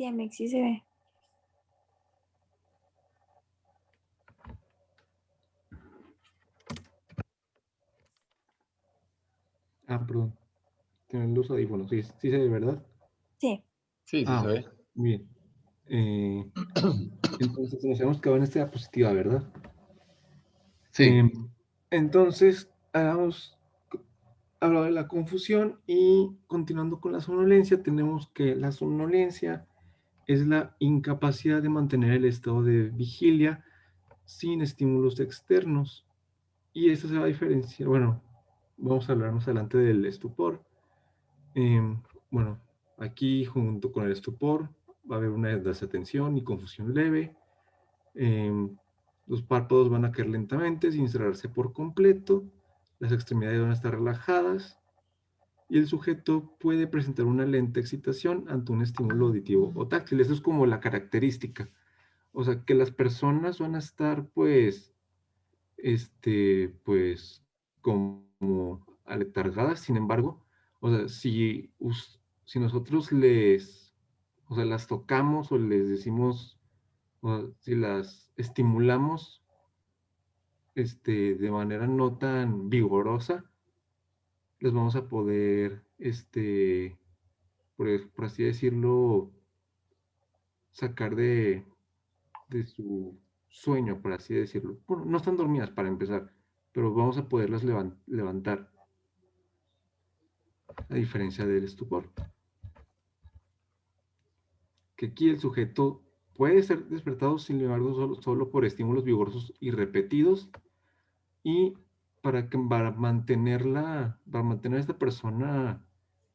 Sí, Amex, sí se ve. Ah, perdón. Tienen los audífonos. Sí, sí se ve, ¿verdad? Sí. Sí, sí se Ah, ve. bien. Entonces nos hemos quedado en esta diapositiva, ¿verdad? Sí. Entonces, hemos hablado de la confusión y continuando con la somnolencia, tenemos que la somnolencia es la incapacidad de mantener el estado de vigilia sin estímulos externos. Y esto se va a diferenciar, bueno, vamos a hablar más adelante del estupor. Bueno, aquí junto con el estupor va a haber una desatención y confusión leve. Los párpados van a caer lentamente sin cerrarse por completo. Las extremidades van a estar relajadas. Y el sujeto puede presentar una lenta excitación ante un estímulo auditivo o táctil. Eso es como la característica. O sea, que las personas van a estar, pues, como aletargadas. Sin embargo, o sea, si nosotros o sea, las tocamos o les decimos, o si las estimulamos, de manera no tan vigorosa, les vamos a poder, por así decirlo, sacar de su sueño, por así decirlo. Bueno, no están dormidas para empezar, pero vamos a poderlas levantar, a diferencia del estupor. Que aquí el sujeto puede ser despertado, sin embargo, solo por estímulos vigorosos y repetidos, y para mantener a esta persona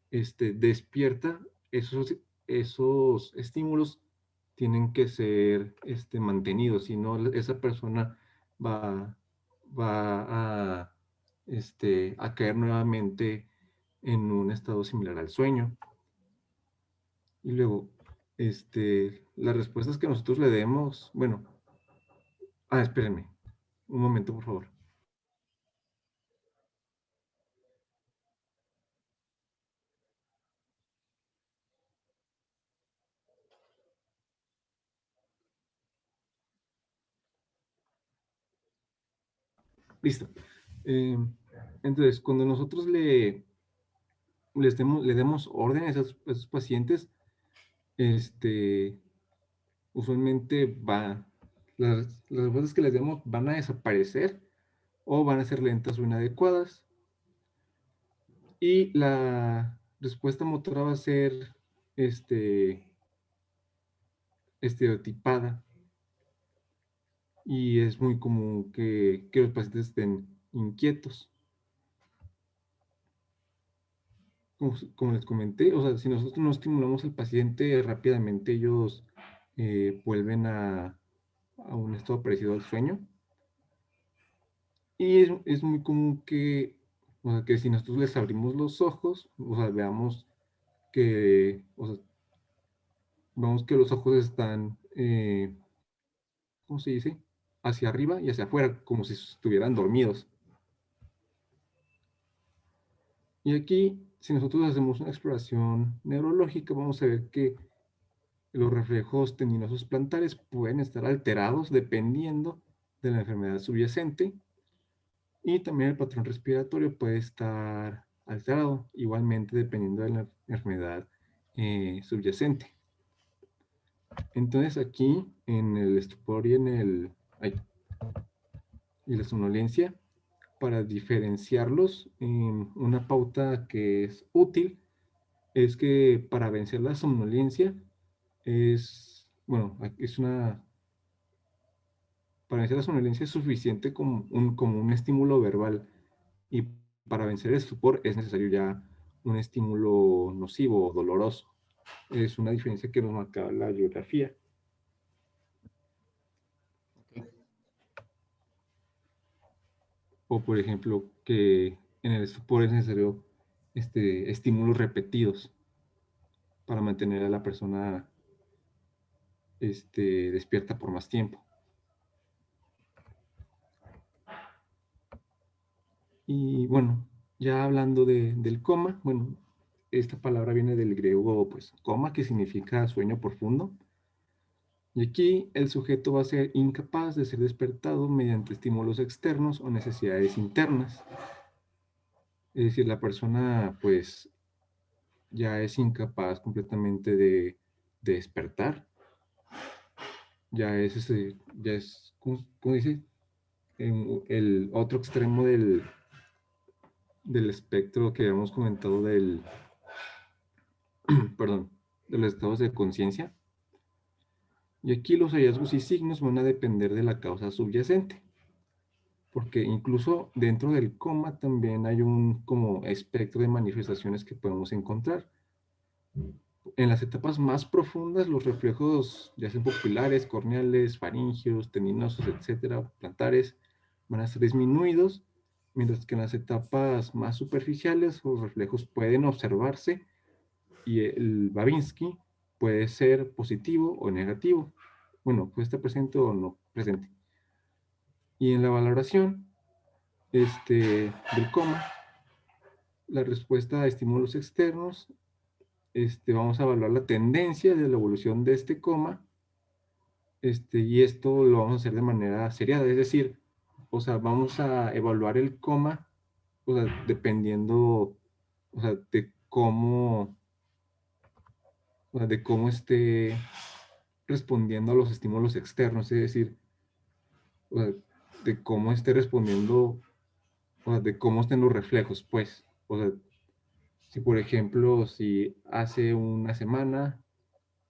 despierta, esos estímulos tienen que ser mantenidos, si no esa persona va, va a caer nuevamente en un estado similar al sueño. Y luego, las respuestas que nosotros le demos, bueno, espérenme, un momento, por favor. Listo. Entonces, cuando nosotros le demos orden a esos pacientes, usualmente las respuestas que les demos van a desaparecer o van a ser lentas o inadecuadas. Y la respuesta motora va a ser estereotipada. Y es muy común que los pacientes estén inquietos. Como les comenté, o sea, si nosotros no estimulamos al paciente rápidamente, ellos vuelven a un estado parecido al sueño. Y es muy común o sea, que si nosotros les abrimos los ojos, o sea, o sea, vemos que los ojos están, ¿cómo se dice? Hacia arriba y hacia afuera, como si estuvieran dormidos. Y aquí, si nosotros hacemos una exploración neurológica, vamos a ver que los reflejos tendinosos plantares pueden estar alterados dependiendo de la enfermedad subyacente, y también el patrón respiratorio puede estar alterado, igualmente dependiendo de la enfermedad subyacente. Entonces aquí en el estupor y la somnolencia, para diferenciarlos, una pauta que es útil es que para vencer la somnolencia para vencer la somnolencia es suficiente como un estímulo verbal, y para vencer el estupor es necesario ya un estímulo nocivo o doloroso. Es una diferencia que nos marca la biografía. O por ejemplo, que en el estupor es necesario estímulos repetidos para mantener a la persona despierta por más tiempo. Y bueno, ya hablando del coma, bueno, esta palabra viene del griego, pues, coma, que significa sueño profundo. Y aquí el sujeto va a ser incapaz de ser despertado mediante estímulos externos o necesidades internas. Es decir, la persona, pues, ya es incapaz completamente de despertar. Ya es, ¿cómo dice? En el otro extremo del espectro que habíamos comentado perdón, de los estados de conciencia. Y aquí los hallazgos y signos van a depender de la causa subyacente, porque incluso dentro del coma también hay un como espectro de manifestaciones que podemos encontrar. En las etapas más profundas, los reflejos, ya sean pupilares, corneales, faringios, tendinosos, etcétera, plantares, van a ser disminuidos, mientras que en las etapas más superficiales, los reflejos pueden observarse y el Babinski puede ser positivo o negativo. Bueno, puede estar presente o no presente. Y en la valoración del coma, la respuesta a estímulos externos, vamos a evaluar la tendencia de la evolución de este coma, y esto lo vamos a hacer de manera seriada, es decir, o sea, vamos a evaluar el coma, o sea, dependiendo, o sea, de cómo esté respondiendo a los estímulos externos, es decir, o sea, de cómo esté respondiendo, o sea, de cómo estén los reflejos, pues, o sea, si por ejemplo, si hace una semana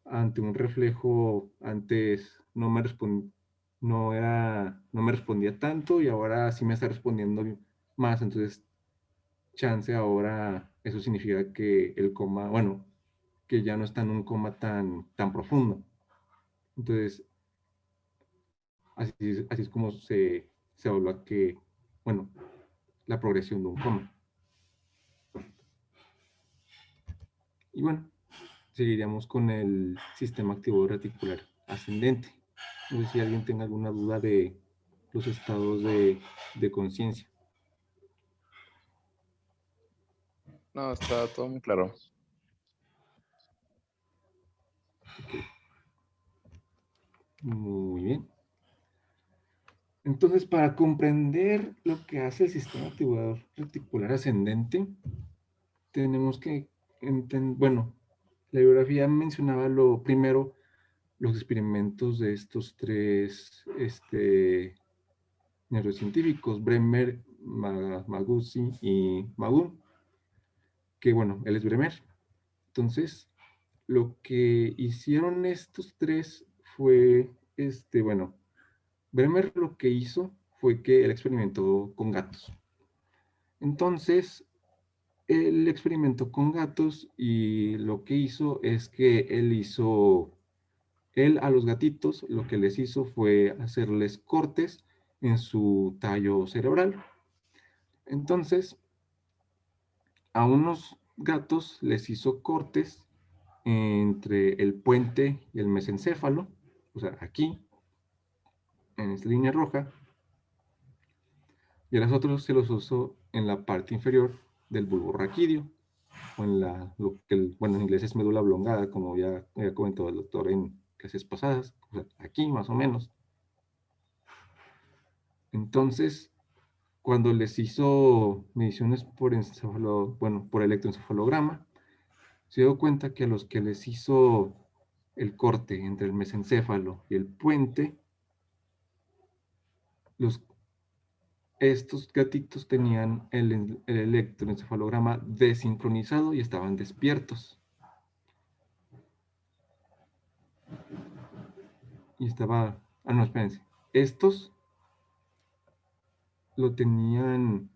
ante un reflejo antes no me respondía tanto y ahora sí me está respondiendo más, entonces chance ahora eso significa que el coma, bueno, que ya no está en un coma tan profundo. Entonces, así es como se evalúa que, bueno, la progresión de un coma. Y bueno, seguiríamos con el sistema activo reticular ascendente. No sé si alguien tenga alguna duda de los estados de conciencia. No, está todo muy claro. Okay. Muy bien. Entonces, para comprender lo que hace el sistema activador reticular ascendente, tenemos que entender, bueno, la bibliografía mencionaba lo primero, los experimentos de estos tres neurocientíficos, Bremer, Maguzzi y Magun, que bueno, él es Bremer. Entonces, lo que hicieron estos tres fue, bueno, Bremer lo que hizo fue que él experimentó con gatos. Entonces, él experimentó con gatos y lo que hizo es que él a los gatitos lo que les hizo fue hacerles cortes en su tallo cerebral. Entonces, a unos gatos les hizo cortes entre el puente y el mesencéfalo, o sea, aquí, en esta línea roja, y a los otros se los usó en la parte inferior del bulbo raquídeo, o en lo que, bueno, en inglés es médula oblongada, como ya comentó el doctor en clases pasadas, o sea, aquí más o menos. Entonces, cuando les hizo mediciones por electroencefalograma, se dio cuenta que a los que les hizo el corte entre el mesencéfalo y el puente, estos gatitos tenían el electroencefalograma desincronizado y estaban despiertos. Y no, espérense. Estos lo tenían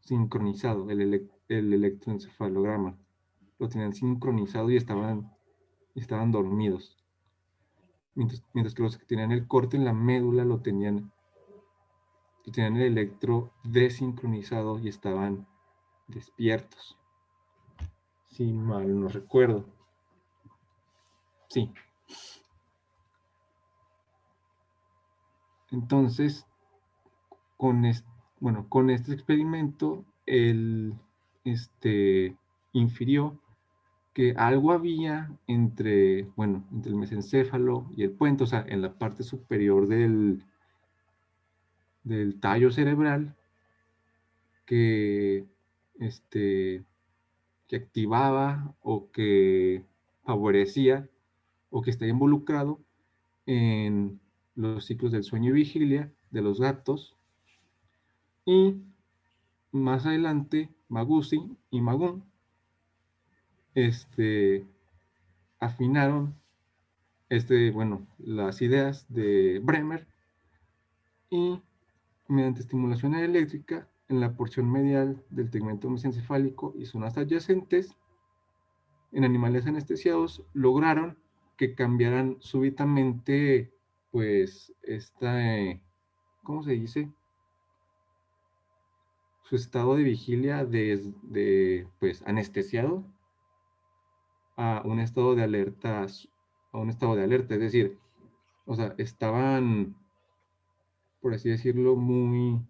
sincronizado, el electroencefalograma. Lo tenían sincronizado y estaban dormidos. Mientras que los que tenían el corte en la médula lo tenían el electro desincronizado y estaban despiertos. Si mal no recuerdo. Sí. Entonces, con este experimento, este, infirió que algo había entre, bueno, entre el mesencéfalo y el puente, o sea, en la parte superior del tallo cerebral que, que activaba o que favorecía o que está involucrado en los ciclos del sueño y vigilia de los gatos. Y más adelante, Magusi y Magun afinaron bueno, las ideas de Bremer y mediante estimulación eléctrica en la porción medial del tegmento mesencefálico y zonas adyacentes en animales anestesiados lograron que cambiaran súbitamente, pues, ¿cómo se dice? Su estado de vigilia pues, anestesiado a un estado de alerta, es decir, o sea, estaban, por así decirlo, muy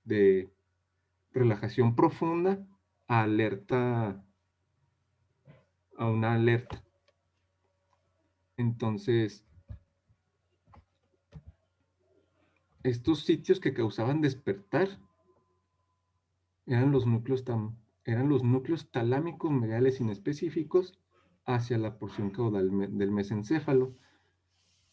de relajación profunda a alerta, a una alerta. Entonces, estos sitios que causaban despertar eran eran los núcleos talámicos mediales inespecíficos hacia la porción caudal del mesencéfalo.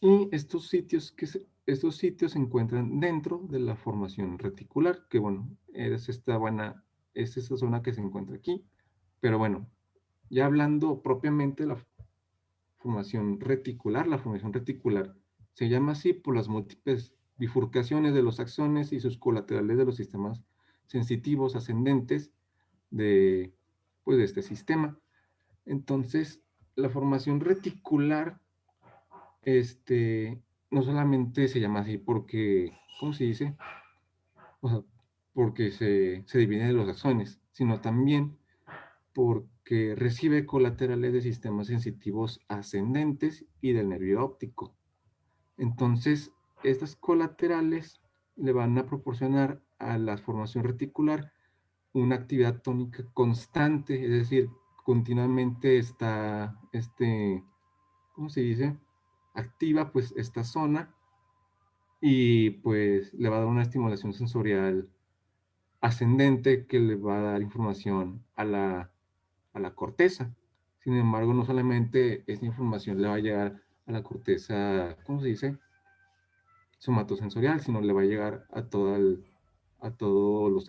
Y estos sitios se encuentran dentro de la formación reticular, que bueno, es esa zona que se encuentra aquí. Pero bueno, ya hablando propiamente de la formación reticular se llama así por las múltiples bifurcaciones de los axones y sus colaterales de los sistemas sensitivos ascendentes pues, de este sistema. Entonces, la formación reticular, no solamente se llama así porque, ¿cómo se dice? O sea, porque se divide de los axones, sino también porque recibe colaterales de sistemas sensitivos ascendentes y del nervio óptico. Entonces, estas colaterales le van a proporcionar a la formación reticular una actividad tónica constante, es decir, continuamente está, ¿cómo se dice? Activa pues esta zona y pues le va a dar una estimulación sensorial ascendente que le va a dar información a la corteza. Sin embargo, no solamente esta información le va a llegar a la corteza, ¿cómo se dice? Somatosensorial, sino le va a llegar a todos los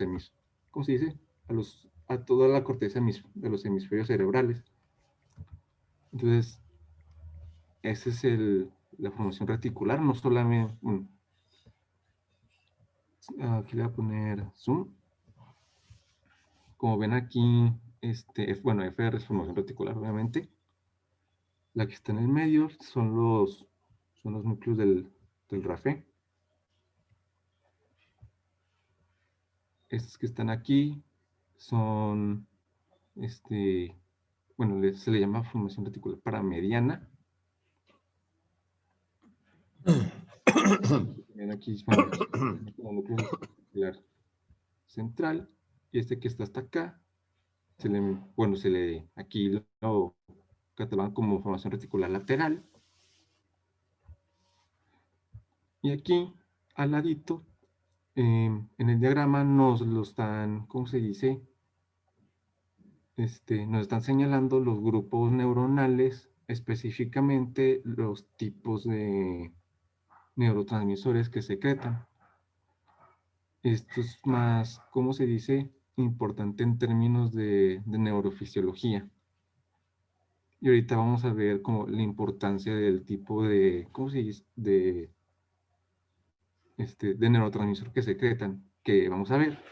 ¿cómo se dice? A toda la corteza de los hemisferios cerebrales. Entonces, esa es la formación reticular, no solamente, aquí le voy a poner zoom. Como ven aquí, bueno, FR es formación reticular, obviamente. La que está en el medio son los núcleos del RAFE. Estos que están aquí son, bueno, se le llama formación reticular paramediana. Aquí, bueno, como núcleo reticular central. Y este que está hasta acá, aquí lo catalogan como formación reticular lateral. Y aquí, al ladito, en el diagrama nos lo están, ¿cómo se dice? Nos están señalando los grupos neuronales, específicamente los tipos de neurotransmisores que secretan. Esto es más, ¿cómo se dice? Importante en términos de neurofisiología. Y ahorita vamos a ver como la importancia del tipo de, ¿cómo se dice? De neurotransmisor que secretan, que vamos a ver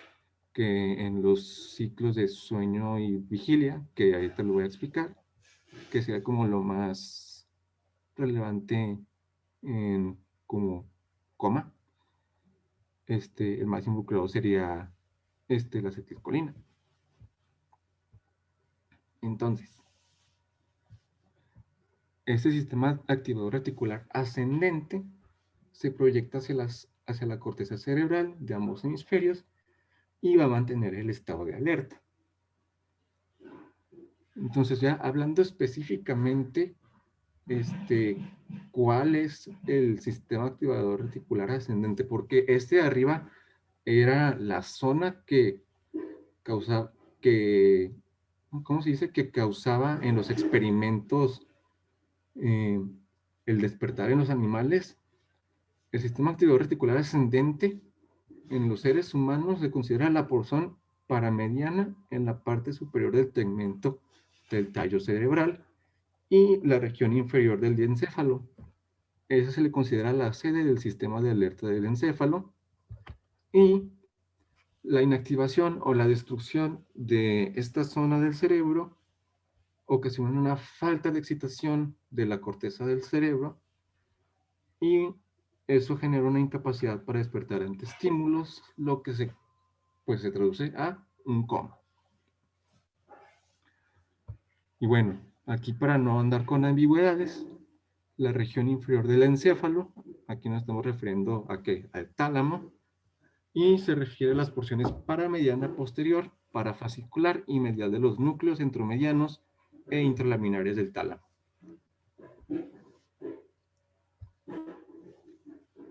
que en los ciclos de sueño y vigilia, que ahorita lo voy a explicar, que sea como lo más relevante en como coma, el más involucrado sería la acetilcolina. Entonces, este sistema activador reticular ascendente se proyecta hacia la corteza cerebral de ambos hemisferios y va a mantener el estado de alerta. Entonces, ya hablando específicamente, ¿cuál es el sistema activador reticular ascendente? Porque este de arriba era la zona que causaba, que, ¿cómo se dice? Que causaba en los experimentos eh, el despertar en los animales. El sistema activador reticular ascendente en los seres humanos se considera la porción paramediana en la parte superior del tegmento del tallo cerebral y la región inferior del encéfalo. Esa se le considera la sede del sistema de alerta del encéfalo y la inactivación o la destrucción de esta zona del cerebro ocasiona una falta de excitación de la corteza del cerebro y eso genera una incapacidad para despertar ante estímulos, lo que se traduce a un coma. Y bueno, aquí para no andar con ambigüedades, la región inferior del encéfalo, aquí nos estamos refiriendo a qué, al tálamo, y se refiere a las porciones paramediana posterior, parafascicular y medial de los núcleos entromedianos e intralaminares del tálamo.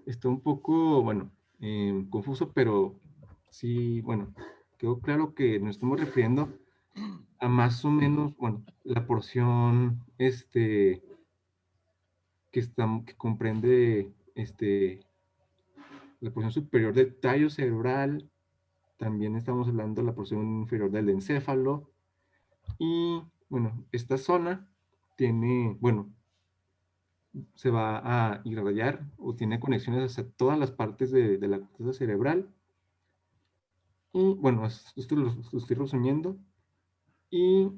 Está un poco, bueno, confuso, pero sí, bueno, quedó claro que nos estamos refiriendo a más o menos, bueno, la porción, que comprende, la porción superior del tallo cerebral, también estamos hablando de la porción inferior del encéfalo, y, bueno, esta zona tiene, bueno, se va a irradiar o tiene conexiones hacia todas las partes de la corteza cerebral, y, bueno, esto lo estoy resumiendo, y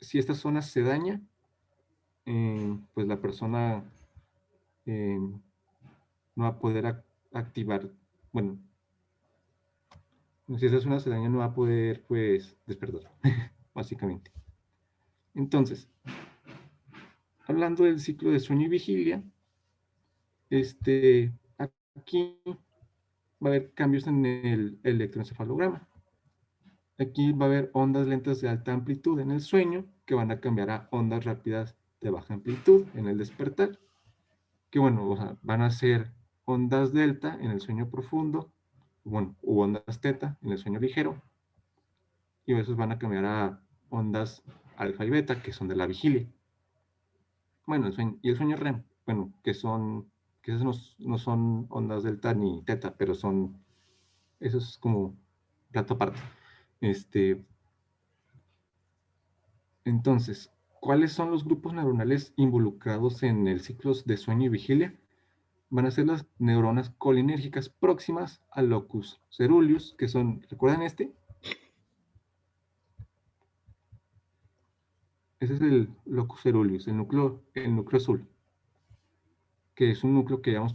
si esta zona se daña, pues la persona eh, no va a poder activar, bueno, si esa zona se daña no va a poder, pues, despertar, básicamente. Entonces, hablando del ciclo de sueño y vigilia, aquí va a haber cambios en el electroencefalograma. Aquí va a haber ondas lentas de alta amplitud en el sueño que van a cambiar a ondas rápidas de baja amplitud en el despertar, que bueno, o sea, van a ser ondas delta en el sueño profundo, bueno, u ondas teta en el sueño ligero, y esos van a cambiar a ondas alfa y beta, que son de la vigilia. Bueno, y el sueño REM, bueno, que esos no son ondas delta ni teta, pero eso es como plato aparte. Entonces, ¿cuáles son los grupos neuronales involucrados en el ciclo de sueño y vigilia? Van a ser las neuronas colinérgicas próximas al locus ceruleus, que son, ¿recuerdan este? Ese es el locus ceruleus, el núcleo azul, que es un núcleo que ya hemos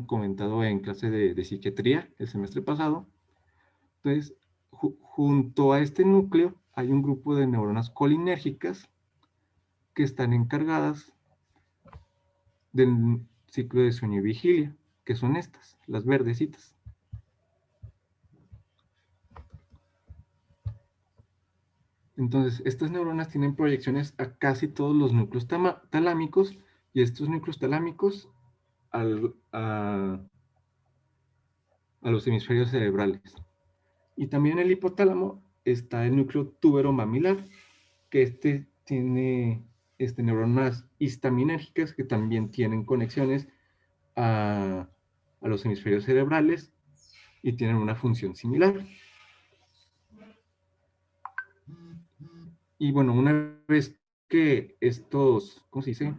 comentado en clase de psiquiatría el semestre pasado. Entonces, junto a este núcleo hay un grupo de neuronas colinérgicas que están encargadas del ciclo de sueño y vigilia, que son estas, las verdecitas. Entonces, estas neuronas tienen proyecciones a casi todos los núcleos talámicos, y estos núcleos talámicos a los hemisferios cerebrales. Y también en el hipotálamo está el núcleo tuberomamilar, que tiene neuronas histaminérgicas que también tienen conexiones a los hemisferios cerebrales y tienen una función similar. Y bueno, una vez que estos, ¿cómo se dice?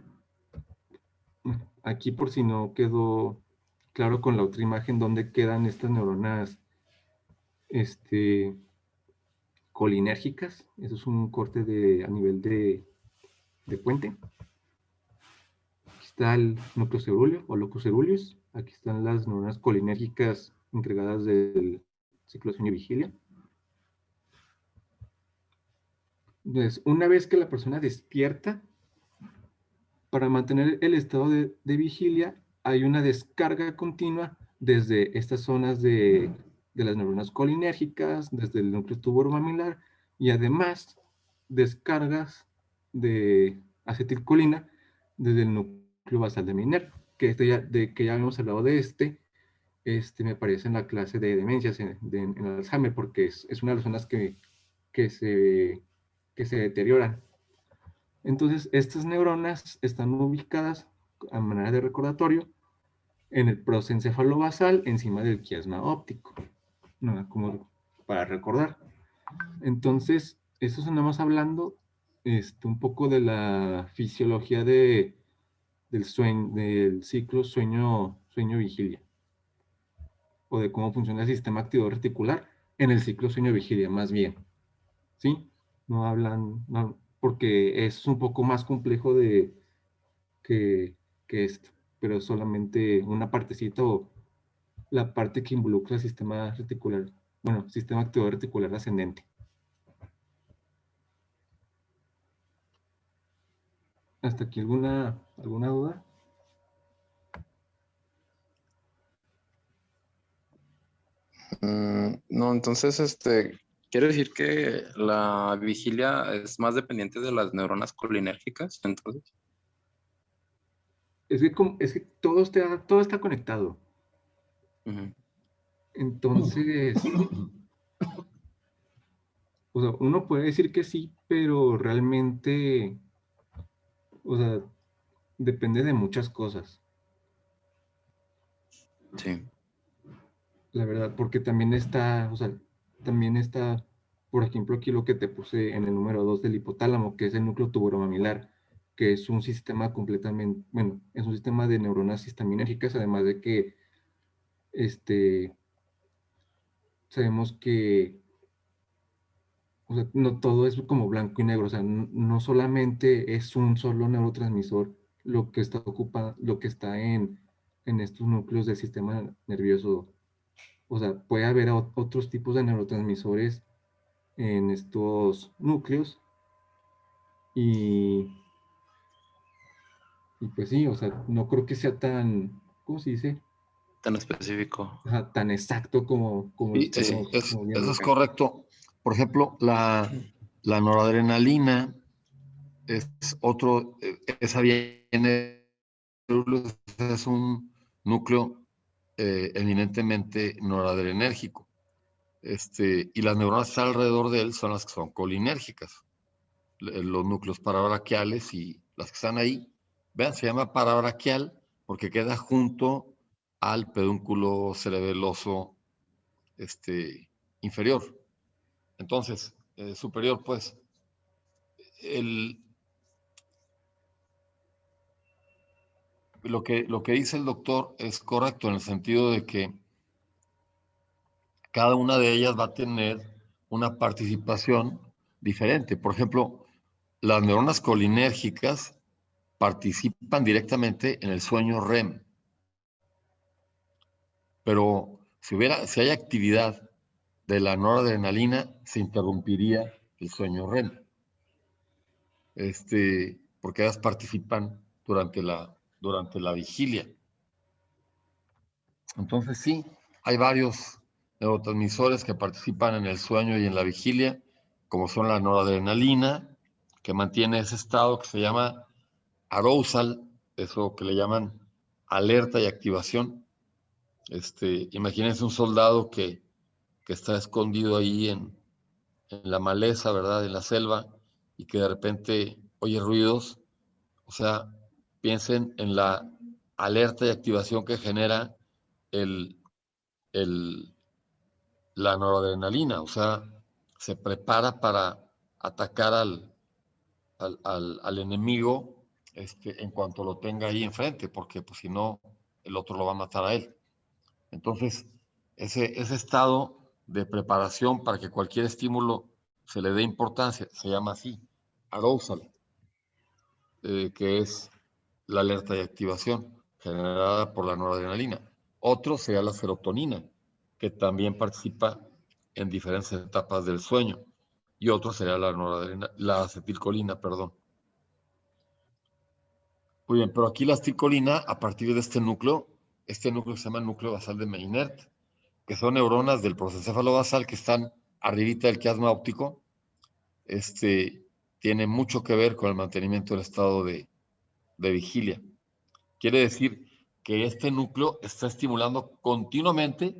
Aquí por si no quedó claro con la otra imagen dónde quedan estas neuronas colinérgicas. Eso es un corte a nivel de puente. Aquí está el núcleo cerúleo o locus ceruleus. Aquí están las neuronas colinérgicas encargadas del ciclo de sueño y vigilia. Entonces, una vez que la persona despierta, para mantener el estado de vigilia, hay una descarga continua desde estas zonas de las neuronas colinérgicas, desde el núcleo tuberomamilar, Y además, descargas de acetilcolina desde el núcleo basal de Meynert, que ya habíamos hablado de me parece en la clase de demencias en Alzheimer, porque es una de las zonas que se, que se deterioran. Entonces, estas neuronas están ubicadas a manera de recordatorio en el prosencéfalo basal encima del quiasma óptico, ¿no? Como para recordar. Entonces, eso estamos hablando un poco de la fisiología del ciclo sueño-vigilia, o de cómo funciona el sistema activo reticular en el ciclo sueño-vigilia, más bien, ¿sí? No hablan, no, porque es un poco más complejo que, que esto, pero solamente una partecita o la parte que involucra el sistema reticular, bueno, sistema activo reticular ascendente. ¿Hasta aquí alguna duda? No, entonces, quiere decir que la vigilia es más dependiente de las neuronas colinérgicas, entonces. Es que todo está conectado. Ujú. Entonces, o sea, uno puede decir que sí, pero realmente, o sea, depende de muchas cosas, Sí. la verdad, porque o sea, también está, por ejemplo, aquí lo que te puse en el número 2 del hipotálamo, que es el núcleo tuberomamilar, que es un sistema completamente, bueno, es un sistema de neuronas histaminérgicas, además de que, este, sabemos que, o sea, no todo es como blanco y negro, o sea, no solamente es un solo neurotransmisor lo que está en estos núcleos del sistema nervioso. O sea, puede haber otros tipos de neurotransmisores en estos núcleos y, y pues sí, o sea, no creo que sea tan, ¿cómo se dice? Tan específico. Ajá, tan exacto como lo Sí, estamos como eso viendo es acá. correcto. Por ejemplo, la noradrenalina es otro, esa viene, es un núcleo eminentemente noradrenérgico. Y las neuronas alrededor de él son las que son colinérgicas, los núcleos parabraquiales y las que están ahí. Vean, se llama parabraquial porque queda junto al pedúnculo cerebeloso inferior. Entonces, superior, pues, el, lo que dice el doctor es correcto en el sentido de que cada una de ellas va a tener una participación diferente. Por ejemplo, las neuronas colinérgicas participan directamente en el sueño REM, pero si hay actividad de la noradrenalina, se interrumpiría el sueño REM, porque ellas participan durante la vigilia. Entonces sí, hay varios neurotransmisores que participan en el sueño y en la vigilia, como son la noradrenalina, que mantiene ese estado que se llama arousal, eso que le llaman alerta y activación. Imagínense un soldado que está escondido ahí en la maleza, ¿verdad? En la selva, y que de repente oye ruidos. O sea, piensen en la alerta y activación que genera el, el, la noradrenalina. O sea, se prepara para atacar al enemigo en cuanto lo tenga ahí enfrente, porque pues, si no, el otro lo va a matar a él. Entonces, ese estado de preparación para que cualquier estímulo se le dé importancia, se llama así, arousal, que es la alerta y activación generada por la noradrenalina. Otro sería la serotonina, que también participa en diferentes etapas del sueño. Y otro sería la acetilcolina, perdón. Muy bien, pero aquí la acetilcolina, a partir de este núcleo se llama el núcleo basal de Meynert, que son neuronas del prosencéfalo basal que están arribita del quiasma óptico, tiene mucho que ver con el mantenimiento del estado de vigilia. Quiere decir que este núcleo está estimulando continuamente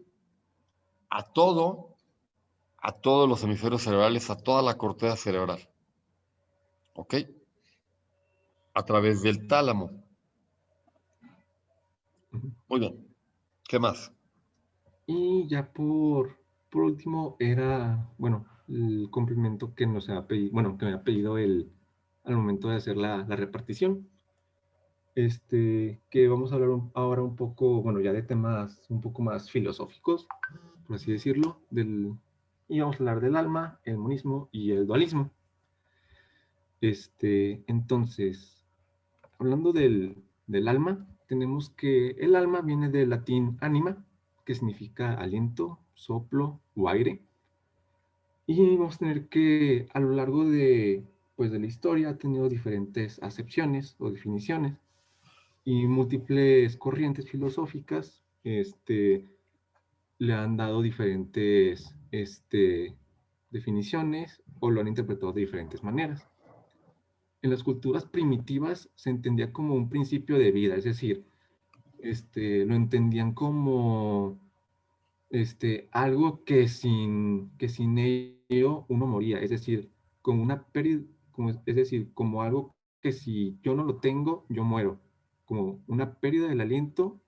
a todos los hemisferios cerebrales, a toda la corteza cerebral. ¿Ok? A través del tálamo. Muy bien. ¿Qué más? Y ya por último era, bueno, el complemento que nos ha pedido, bueno, que me ha pedido al momento de hacer la repartición. Que vamos a hablar ahora un poco, bueno, ya de temas un poco más filosóficos, por así decirlo, y vamos a hablar del alma, el monismo y el dualismo. Entonces, hablando del alma, tenemos que el alma viene del latín anima, que significa aliento, soplo o aire. Y vamos a tener que a lo largo pues, de la historia ha tenido diferentes acepciones o definiciones y múltiples corrientes filosóficas le han dado diferentes definiciones o lo han interpretado de diferentes maneras. En las culturas primitivas se entendía como un principio de vida, es decir, lo entendían como algo que sin ello uno moría, es decir, como una pérdida, es decir, como algo que si yo no lo tengo, yo muero, como una pérdida del aliento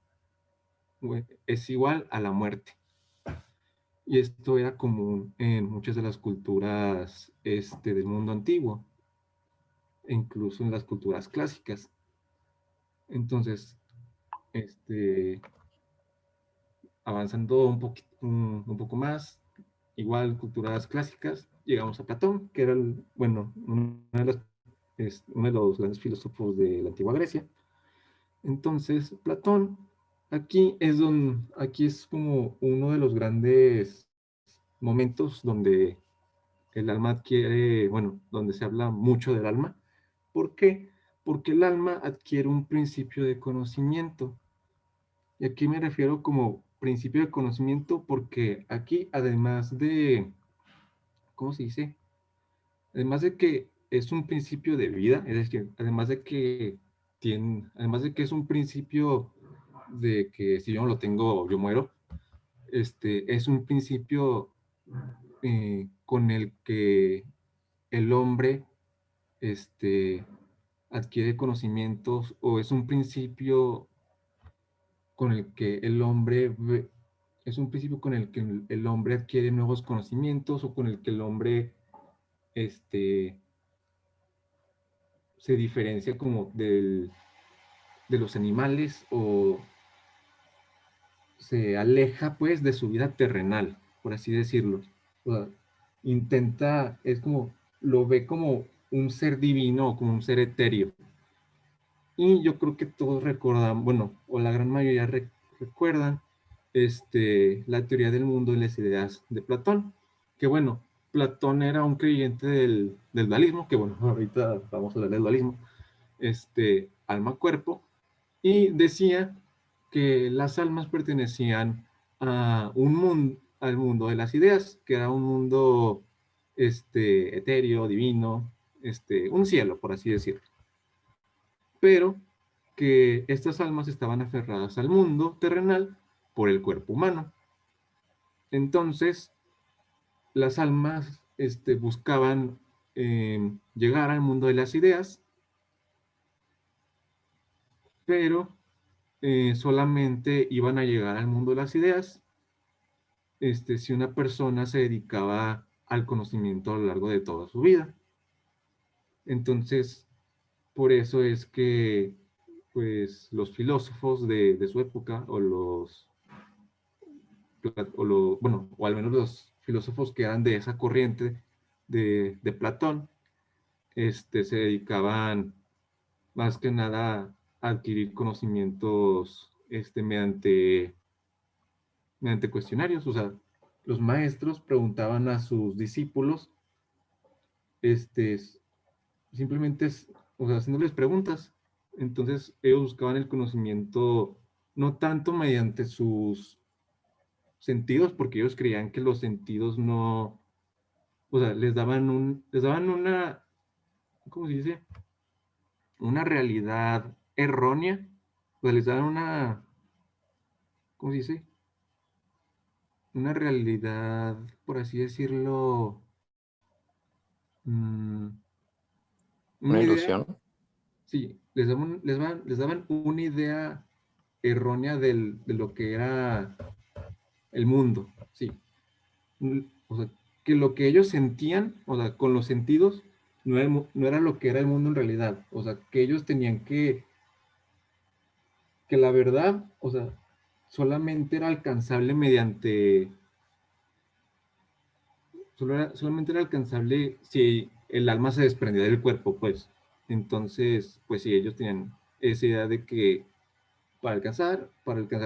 es igual a la muerte. Y esto era común en muchas de las culturas del mundo antiguo, e incluso en las culturas clásicas. Entonces, avanzando un poco más, igual culturas clásicas, llegamos a Platón, que era uno de los grandes filósofos de la antigua Grecia. Entonces, Platón, aquí es como uno de los grandes momentos donde el alma adquiere, bueno, donde se habla mucho del alma. ¿Por qué? Porque el alma adquiere un principio de conocimiento. Y aquí me refiero como principio de conocimiento porque aquí, además de, ¿cómo se dice? Además de que es un principio de vida, es decir, además de que es un principio de que si yo no lo tengo, yo muero, es un principio con el que el hombre adquiere conocimientos o es un principio con el que el hombre es un principio con el que el hombre adquiere nuevos conocimientos o con el que el hombre se diferencia como de los animales o se aleja pues de su vida terrenal, por así decirlo. O sea, es como, lo ve como un ser divino o como un ser etéreo. Y yo creo que todos recuerdan, bueno, o la gran mayoría recuerdan la teoría del mundo y las ideas de Platón, que bueno, Platón era un creyente del dualismo, que bueno, ahorita vamos a hablar del dualismo, alma-cuerpo, y decía que las almas pertenecían a al mundo de las ideas, que era un mundo etéreo, divino, un cielo, por así decirlo. Pero que estas almas estaban aferradas al mundo terrenal por el cuerpo humano. Entonces, las almas buscaban llegar al mundo de las ideas, pero solamente iban a llegar al mundo de las ideas si una persona se dedicaba al conocimiento a lo largo de toda su vida. Entonces, por eso es que pues, los filósofos de su época, o al menos los filósofos que eran de esa corriente de Platón, se dedicaban más que nada a adquirir conocimientos mediante cuestionarios. O sea, los maestros preguntaban a sus discípulos, simplemente, o sea, haciéndoles preguntas. Entonces, ellos buscaban el conocimiento no tanto mediante sus sentidos, porque ellos creían que los sentidos no o sea, les daban una, ¿cómo se dice? Una realidad errónea, o sea, les daban una, ¿cómo se dice? Una realidad, por así decirlo, mm, una Una idea, ilusión. sí, les daban una idea errónea de lo que era el mundo, sí. O sea, que lo que ellos sentían, o sea, con los sentidos, no era lo que era el mundo en realidad. O sea, que ellos tenían que la verdad, o sea, solamente era alcanzable mediante, solamente era alcanzable si el alma se desprendía del cuerpo, pues. Entonces, pues sí, ellos tenían esa idea de que para alcanzar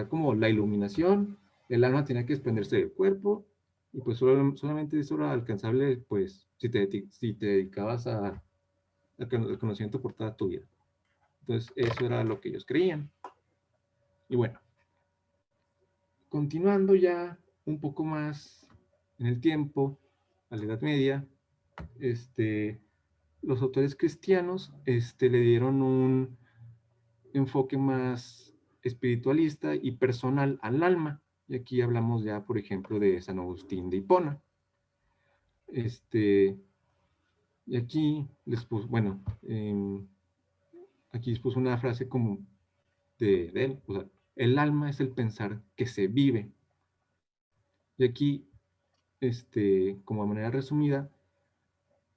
como la iluminación, el alma tenía que desprenderse del cuerpo y pues solamente eso era alcanzable pues si te dedicabas al conocimiento por toda tu vida. Entonces eso era lo que ellos creían. Y bueno, continuando ya un poco más en el tiempo, a la Edad Media, este, los autores cristianos le dieron un enfoque más espiritualista y personal al alma. Y aquí hablamos ya, por ejemplo, de San Agustín de Hipona. Y aquí les puse, bueno, aquí les puse una frase como de él, o sea, el alma es el pensar que se vive. Y aquí, como de manera resumida,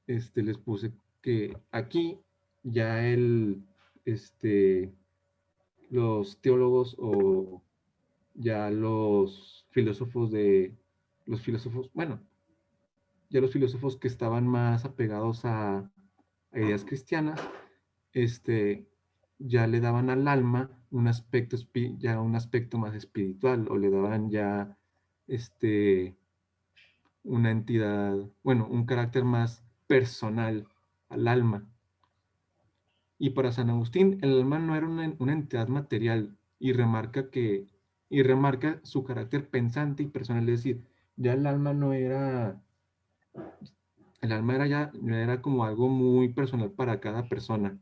les puse que aquí ya los teólogos o ya los filósofos, bueno, ya los filósofos que estaban más apegados a ideas cristianas, este, ya le daban al alma un aspecto, ya un aspecto más espiritual, o le daban ya, una entidad, bueno, un carácter más personal al alma. Y para San Agustín, el alma no era una entidad material y remarca su carácter pensante y personal, es decir, ya el alma era ya, no era como algo muy personal para cada persona.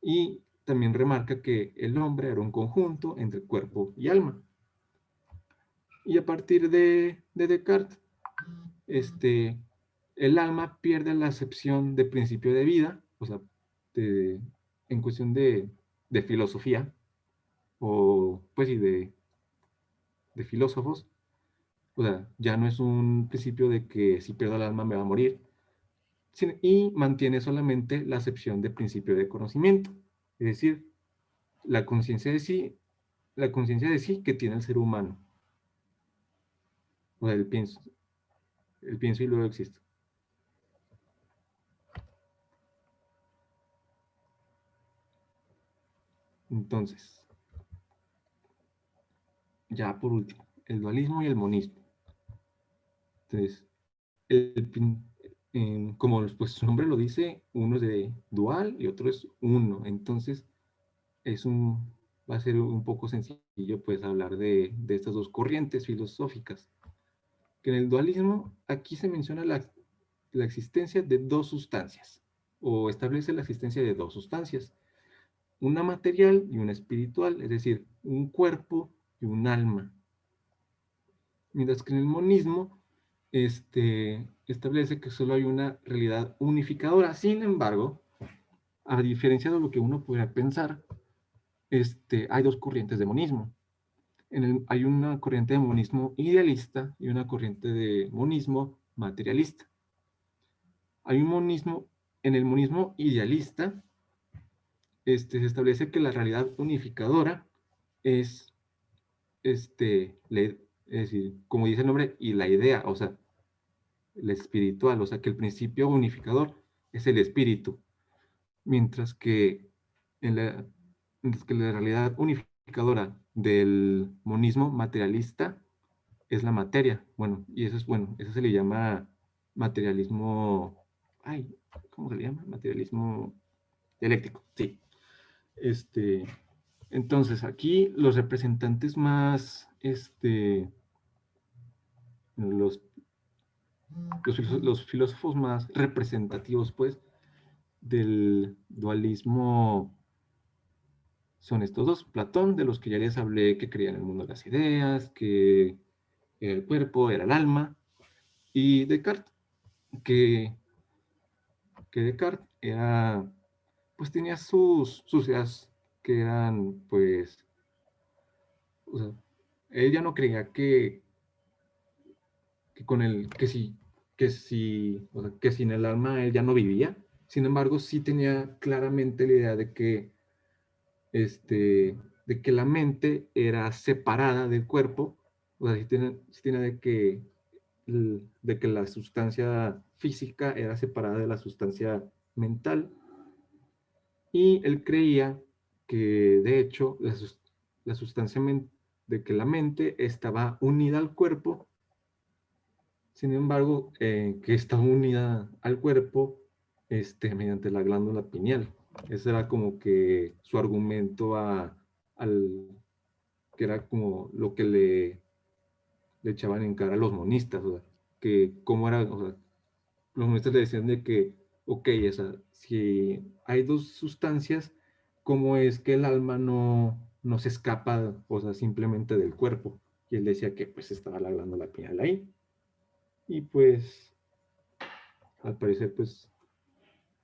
Y también remarca que el hombre era un conjunto entre cuerpo y alma. Y a partir de Descartes, este, el alma pierde la acepción de principio de vida, o sea, en cuestión de filosofía, o pues sí, de filósofos, o sea, ya no es un principio de que si pierdo el alma me va a morir, y mantiene solamente la acepción de principio de conocimiento, es decir, la conciencia de sí, la conciencia de sí que tiene el ser humano, o sea, el pienso y luego existo. Entonces, ya por último, el dualismo y el monismo. Entonces, como pues, su nombre lo dice, uno es de dual y otro es uno. Entonces, va a ser un poco sencillo pues hablar de estas dos corrientes filosóficas. Que en el dualismo, aquí se menciona la existencia de dos sustancias, o establece la existencia de dos sustancias, una material y una espiritual, es decir, un cuerpo y un alma. Mientras que en el monismo establece que solo hay una realidad unificadora. Sin embargo, a diferencia de lo que uno pudiera pensar, hay dos corrientes de monismo. Hay una corriente de monismo idealista y una corriente de monismo materialista. Hay un monismo, en el monismo idealista, se establece que la realidad unificadora es, es decir, como dice el nombre, y la idea, o sea, el espiritual, o sea, que el principio unificador es el espíritu, mientras que, en la, mientras que la realidad unificadora del monismo materialista es la materia. Bueno, y eso es bueno, eso se le llama materialismo, ay, ¿cómo se le llama? Materialismo dialéctico, sí. Entonces, aquí los representantes más, los los filósofos más representativos, pues, del dualismo son estos dos. Platón, de los que ya les hablé, que creía en el mundo de las ideas, que era el cuerpo, era el alma, y Descartes, que, que Descartes era, pues tenía sus ideas que eran, pues, o sea, él ya no creía que con el, o sea, que sin el alma él ya no vivía. Sin embargo, sí tenía claramente la idea este, de que la mente era separada del cuerpo, o sea, sí tiene de que la sustancia física era separada de la sustancia mental, y él creía que de hecho la sustancia de que la mente estaba unida al cuerpo. Sin embargo, que está unida al cuerpo mediante la glándula pineal. Ese era como que su argumento que era como lo que le echaban en cara a los monistas, o sea, que cómo era, o sea, los monistas le decían de que, ok, si hay dos sustancias, ¿cómo es que el alma no se escapa, o sea, simplemente del cuerpo? Y él decía que pues estaba la glándula pineal ahí. Y pues al parecer, pues,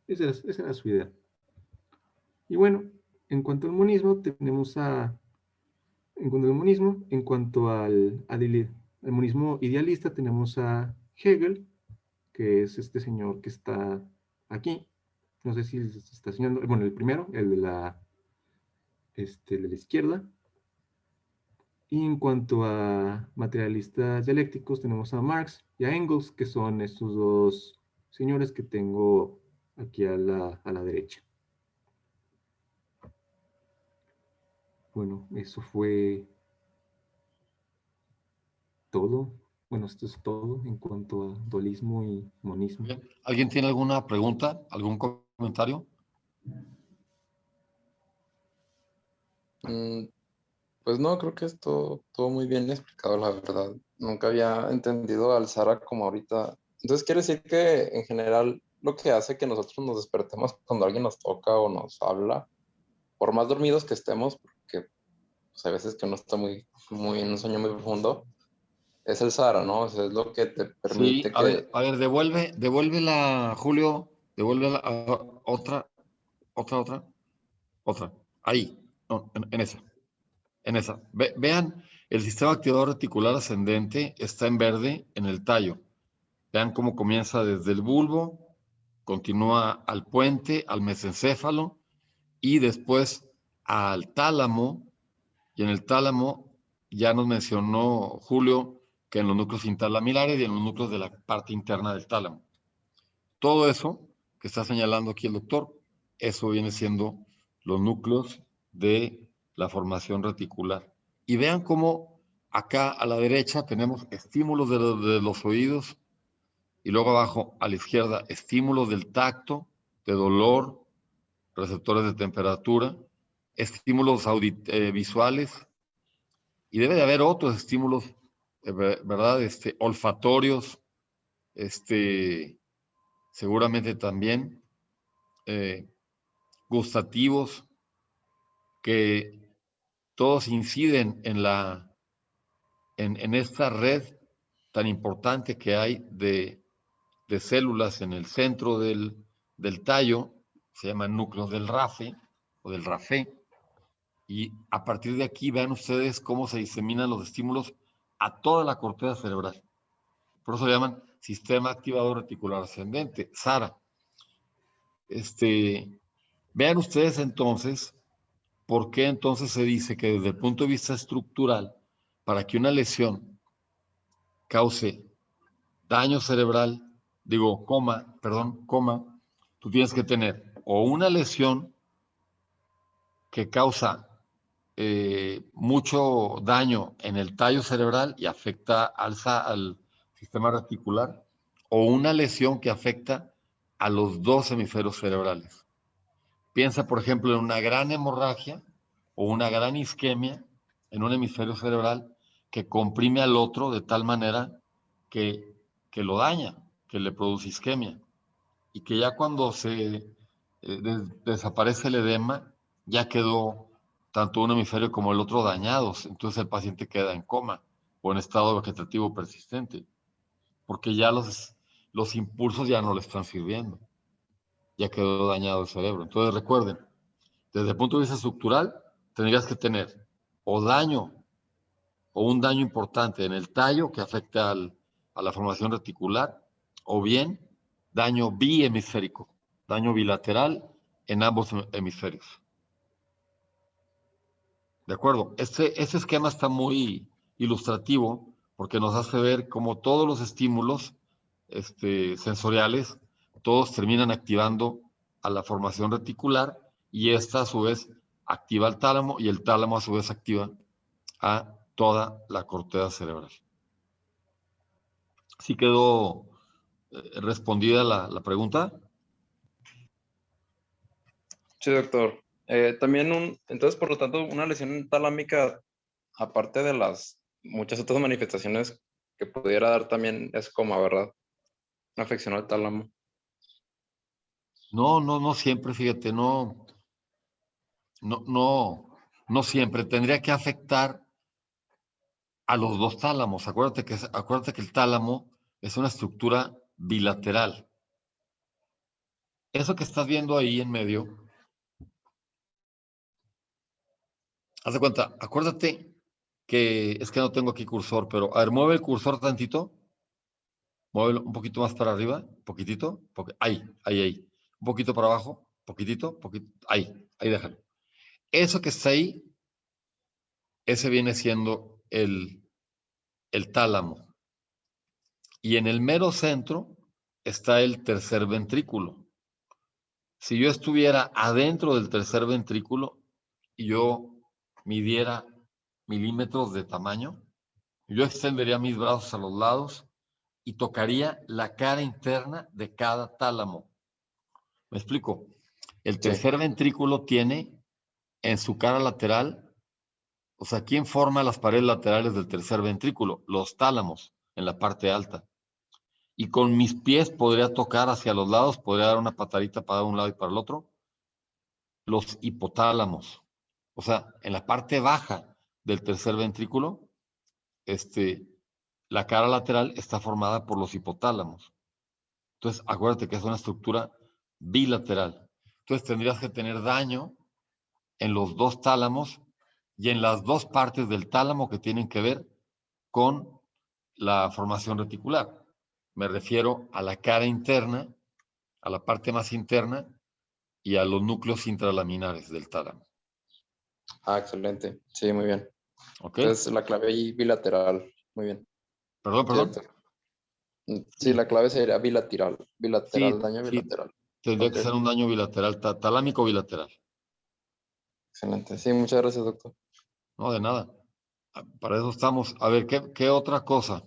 esa era su idea. Y bueno, en cuanto al monismo, en cuanto al monismo idealista, tenemos a Hegel, que es este señor que está aquí. No sé si se está enseñando, bueno, el primero, el de la izquierda. Y en cuanto a materialistas dialécticos, tenemos a Marx y a Engels, que son estos dos señores que tengo aquí a la derecha. Bueno, eso fue todo. Bueno, esto es todo en cuanto a dualismo y monismo. Bien. ¿Alguien tiene alguna pregunta, algún comentario? Pues no, creo que es todo muy bien explicado, la verdad. Nunca había entendido al Sara como ahorita. Entonces quiere decir que en general lo que hace que nosotros nos despertemos cuando alguien nos toca o nos habla, por más dormidos que estemos, porque pues, hay veces que uno está muy en un sueño muy profundo, es el Sara, ¿no? O sea, es lo que te Sí, permite que... a ver, devuélvela, Julio, devuélvela otra. Ahí, no, en esa. Vean, el sistema activador reticular ascendente está en verde en el tallo. Vean cómo comienza desde el bulbo, continúa al puente, al mesencéfalo y después al tálamo. Y en el tálamo ya nos mencionó Julio que en los núcleos intralamilares y en los núcleos de la parte interna del tálamo. Todo eso que está señalando aquí el doctor, eso viene siendo los núcleos de la formación reticular. Y vean cómo acá a la derecha tenemos estímulos de los oídos y luego abajo a la izquierda estímulos del tacto, de dolor, receptores de temperatura, estímulos visuales, y debe de haber otros estímulos, ¿verdad? Olfatorios, seguramente también gustativos, que todos inciden en esta red tan importante que hay de células en el centro del tallo, se llaman núcleos del RAFE o del RAFE, y a partir de aquí vean ustedes cómo se diseminan los estímulos a toda la corteza cerebral. Por eso le llaman sistema activador reticular ascendente, SARA. Vean ustedes entonces por qué entonces se dice que desde el punto de vista estructural, para que una lesión cause daño cerebral, coma, tú tienes que tener o una lesión que causa mucho daño en el tallo cerebral y afecta al sistema reticular, o una lesión que afecta a los dos hemisferios cerebrales. Piensa, por ejemplo, en una gran hemorragia o una gran isquemia en un hemisferio cerebral que comprime al otro de tal manera que lo daña. que le produce isquemia y que ya cuando se desaparece el edema, ya quedó tanto un hemisferio como el otro dañados, entonces el paciente queda en coma o en estado vegetativo persistente, porque ya los impulsos ya no le están sirviendo, ya quedó dañado el cerebro. Entonces recuerden, desde el punto de vista estructural, tendrías que tener o daño o un daño importante en el tallo que afecta a la formación reticular, o bien daño bihemisférico, daño bilateral en ambos hemisferios. ¿De acuerdo? Este esquema está muy ilustrativo porque nos hace ver cómo todos los estímulos sensoriales, todos terminan activando a la formación reticular y esta a su vez activa al tálamo y el tálamo a su vez activa a toda la corteza cerebral. ¿Sí quedó respondida la pregunta? Sí, doctor. También entonces, por lo tanto, una lesión talámica, aparte de las muchas otras manifestaciones que pudiera dar, también es coma, ¿verdad? Una afección al tálamo. No siempre, fíjate, no siempre. Tendría que afectar a los dos tálamos. Acuérdate que el tálamo es una estructura bilateral. Eso que estás viendo ahí en medio, haz de cuenta, acuérdate que es que no tengo aquí cursor, pero a ver, mueve el cursor tantito, muévelo un poquito más para arriba, poquitito, ahí. Un poquito para abajo, poquitito, ahí déjalo. Eso que está ahí, ese viene siendo el tálamo. Y en el mero centro está el tercer ventrículo. Si yo estuviera adentro del tercer ventrículo y yo midiera milímetros de tamaño, yo extendería mis brazos a los lados y tocaría la cara interna de cada tálamo. ¿Me explico? El tercer ventrículo tiene en su cara lateral, o sea, ¿quién forma las paredes laterales del tercer ventrículo? Los tálamos, en la parte alta. Y con mis pies podría tocar hacia los lados, podría dar una patadita para un lado y para el otro, los hipotálamos. O sea, en la parte baja del tercer ventrículo, la cara lateral está formada por los hipotálamos. Entonces, acuérdate que es una estructura bilateral. Entonces, tendrías que tener daño en los dos tálamos y en las dos partes del tálamo que tienen que ver con la formación reticular. Me refiero a la cara interna, a la parte más interna y a los núcleos intralaminares del tálamo. Ah, excelente. Sí, muy bien. ¿Ok? Entonces, la clave ahí bilateral. Muy bien. Perdón. Sí, la clave sería bilateral. Sí, Daño sí, bilateral. tendría Ok, que ser un daño bilateral, talámico bilateral. excelente. Sí, muchas gracias, doctor. No, de nada. Para eso estamos. A ver, ¿qué otra cosa?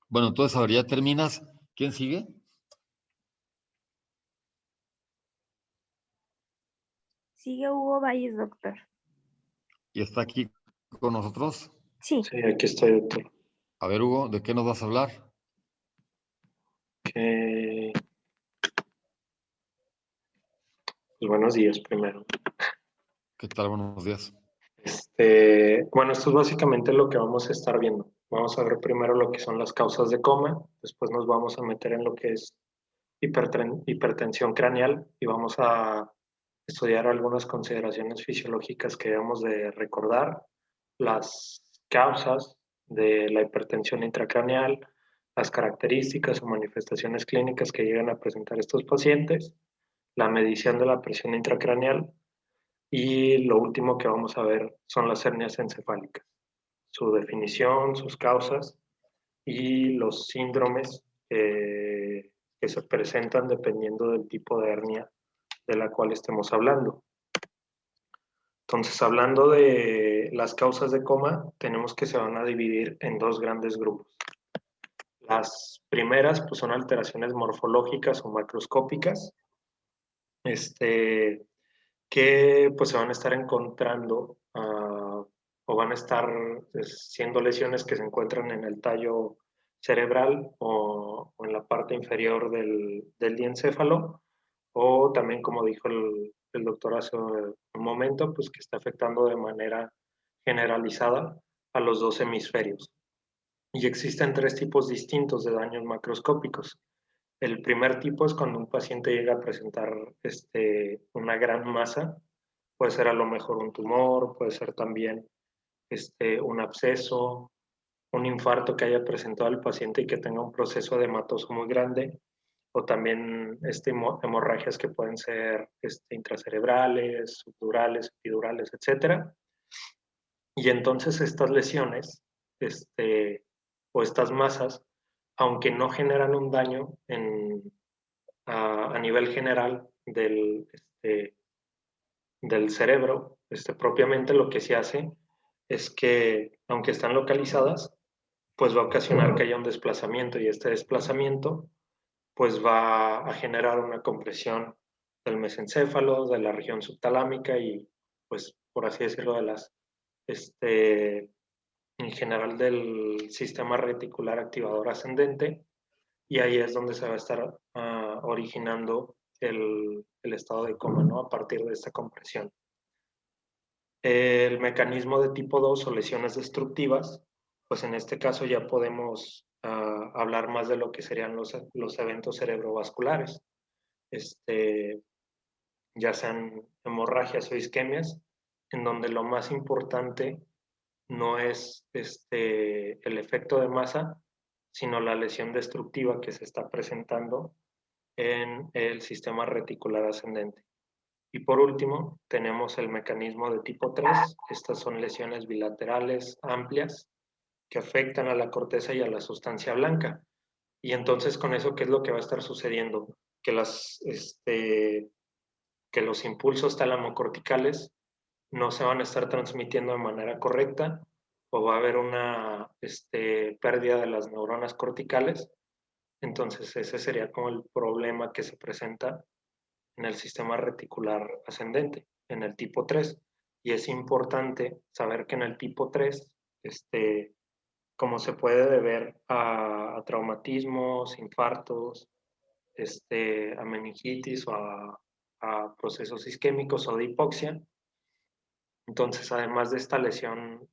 Bueno, entonces, a ver, ya terminas. ¿Quién sigue? Sigue Hugo Valles, doctor. ¿Y está aquí con nosotros? Sí. Sí, aquí estoy, doctor. A ver, Hugo, ¿de qué nos vas a hablar? Pues buenos días primero. ¿Qué tal? Buenos días. Bueno, esto es básicamente lo que vamos a estar viendo. Vamos a ver primero lo que son las causas de coma, después nos vamos a meter en lo que es hipertensión craneal y vamos a estudiar algunas consideraciones fisiológicas que debemos de recordar, las causas de la hipertensión intracraneal, las características o manifestaciones clínicas que llegan a presentar estos pacientes, la medición de la presión intracraneal y lo último que vamos a ver son las hernias encefálicas, su definición, sus causas y los síndromes que se presentan dependiendo del tipo de hernia de la cual estemos hablando. Entonces, hablando de las causas de coma, tenemos que se van a dividir en dos grandes grupos. Las primeras pues, son alteraciones morfológicas o macroscópicas, que pues, se van a estar encontrando o van a estar siendo lesiones que se encuentran en el tallo cerebral o en la parte inferior del diencéfalo, o también, como dijo el doctor hace un momento, pues que está afectando de manera generalizada a los dos hemisferios. Y existen 3 tipos distintos de daños macroscópicos. El primer tipo es cuando un paciente llega a presentar una gran masa, puede ser a lo mejor un tumor, puede ser también un absceso, un infarto que haya presentado el paciente y que tenga un proceso edematoso muy grande, o también hemorragias que pueden ser intracerebrales, subdurales, epidurales, etc. Y entonces estas lesiones o estas masas, aunque no generan un daño a nivel general del cerebro, propiamente lo que se hace es que, aunque están localizadas, pues va a ocasionar que haya un desplazamiento, y este desplazamiento pues va a generar una compresión del mesencéfalo, de la región subtalámica y, pues, por así decirlo, de las, en general del sistema reticular activador ascendente, y ahí es donde se va a estar originando el estado de coma, ¿no? A partir de esta compresión. El mecanismo de tipo 2 o lesiones destructivas, pues en este caso ya podemos hablar más de lo que serían los eventos cerebrovasculares, ya sean hemorragias o isquemias, en donde lo más importante no es el efecto de masa, sino la lesión destructiva que se está presentando en el sistema reticular ascendente. Y por último, tenemos el mecanismo de tipo 3. Estas son lesiones bilaterales amplias que afectan a la corteza y a la sustancia blanca. Y entonces, con eso, ¿qué es lo que va a estar sucediendo? Que los impulsos talamocorticales no se van a estar transmitiendo de manera correcta, o va a haber una pérdida de las neuronas corticales. Entonces, ese sería como el problema que se presenta en el sistema reticular ascendente, en el tipo 3. Y es importante saber que en el tipo 3, como se puede deber a traumatismos, infartos, a meningitis o a procesos isquémicos o de hipoxia. Entonces, además de esta lesión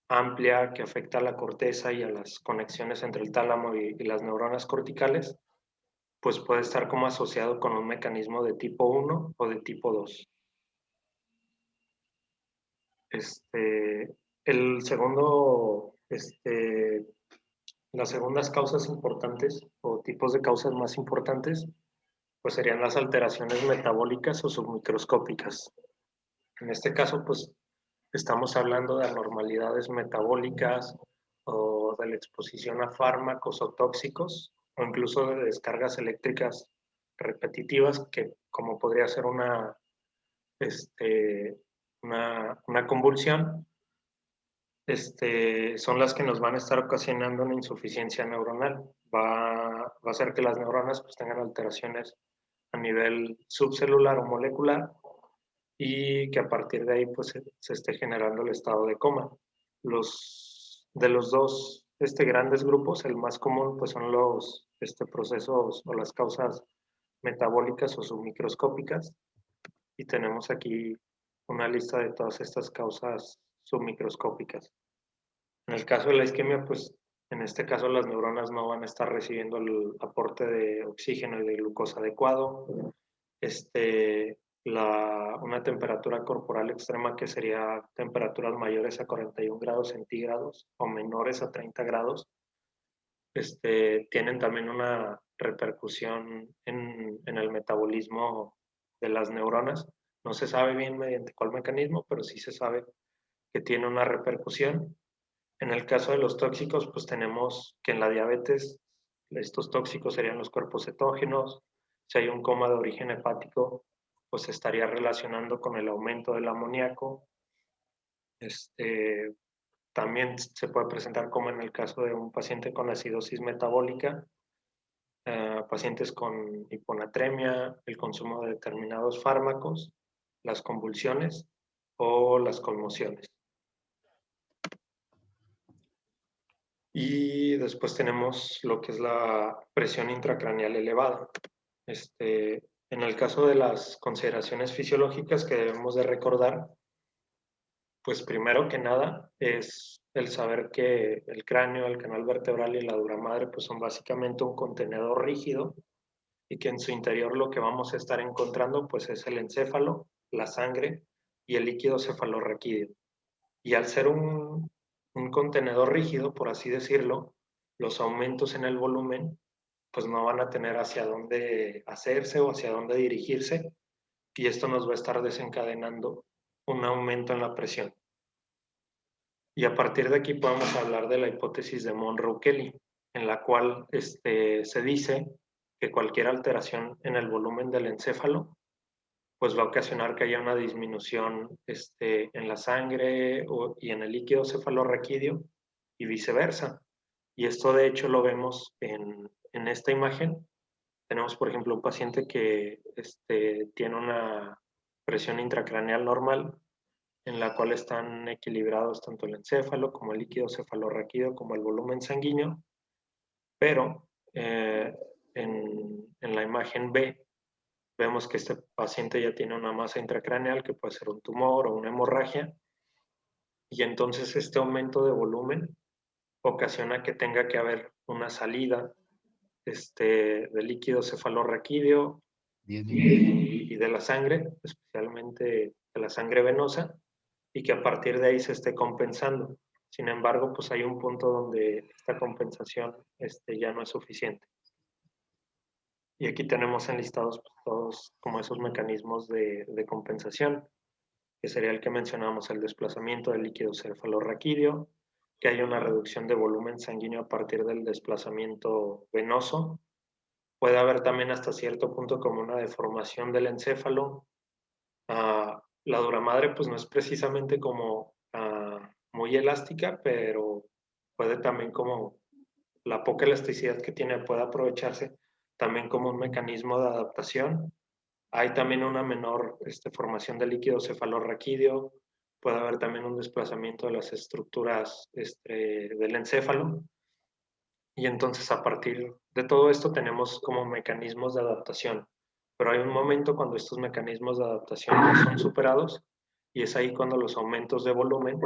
amplia que afecta a la corteza y a las conexiones entre el tálamo y las neuronas corticales, pues puede estar como asociado con un mecanismo de tipo 1 o de tipo 2. El segundo, las segundas causas importantes o tipos de causas más importantes, pues serían las alteraciones metabólicas o submicroscópicas. En este caso, pues estamos hablando de anormalidades metabólicas o de la exposición a fármacos o tóxicos, o incluso de descargas eléctricas repetitivas, que como podría ser una convulsión, son las que nos van a estar ocasionando una insuficiencia neuronal. Va a hacer que las neuronas pues tengan alteraciones a nivel subcelular o molecular, y que a partir de ahí pues se esté generando el estado de coma. De los dos grandes grupos, el más común pues son los procesos o las causas metabólicas o submicroscópicas, y tenemos aquí una lista de todas estas causas submicroscópicas. En el caso de la isquemia, pues en este caso las neuronas no van a estar recibiendo el aporte de oxígeno y de glucosa adecuado. Una temperatura corporal extrema, que sería temperaturas mayores a 41 grados centígrados o menores a 30 grados, tienen también una repercusión en el metabolismo de las neuronas. No se sabe bien mediante cuál mecanismo, pero sí se sabe que tiene una repercusión. En el caso de los tóxicos, pues tenemos que en la diabetes estos tóxicos serían los cuerpos cetógenos. Si hay un coma de origen hepático, pues se estaría relacionando con el aumento del amoníaco. También se puede presentar como en el caso de un paciente con acidosis metabólica, pacientes con hiponatremia, el consumo de determinados fármacos, las convulsiones o las conmociones. Y después tenemos lo que es la presión intracraneal elevada. En el caso de las consideraciones fisiológicas que debemos de recordar, pues primero que nada es el saber que el cráneo, el canal vertebral y la dura madre pues son básicamente un contenedor rígido y que en su interior lo que vamos a estar encontrando pues es el encéfalo, la sangre y el líquido cefalorraquídeo. Y al ser un contenedor rígido, por así decirlo, los aumentos en el volumen pues no van a tener hacia dónde hacerse o hacia dónde dirigirse, y esto nos va a estar desencadenando un aumento en la presión. Y a partir de aquí podemos hablar de la hipótesis de Monroe-Kelly, en la cual se dice que cualquier alteración en el volumen del encéfalo pues va a ocasionar que haya una disminución en la sangre y en el líquido cefalorraquídeo y viceversa. Y esto de hecho lo vemos en esta imagen. Tenemos, por ejemplo, un paciente que tiene una presión intracraneal normal, en la cual están equilibrados tanto el encéfalo como el líquido cefalorraquídeo como el volumen sanguíneo, pero en la imagen B vemos que este paciente ya tiene una masa intracraneal que puede ser un tumor o una hemorragia, y entonces este aumento de volumen ocasiona que tenga que haber una salida de líquido cefalorraquídeo y de la sangre, especialmente de la sangre venosa, y que a partir de ahí se esté compensando. Sin embargo, pues hay un punto donde esta compensación ya no es suficiente. Y aquí tenemos enlistados pues, todos como esos mecanismos de compensación, que sería el que mencionamos, el desplazamiento del líquido cefalorraquídeo, que hay una reducción de volumen sanguíneo a partir del desplazamiento venoso. Puede haber también hasta cierto punto como una deformación del encéfalo. La dura madre pues no es precisamente como muy elástica, pero puede también como la poca elasticidad que tiene puede aprovecharse también como un mecanismo de adaptación. Hay también una menor formación de líquido cefalorraquídeo, puede haber también un desplazamiento de las estructuras del encéfalo, y entonces a partir de todo esto tenemos como mecanismos de adaptación, pero hay un momento cuando estos mecanismos de adaptación no son superados, y es ahí cuando los aumentos de volumen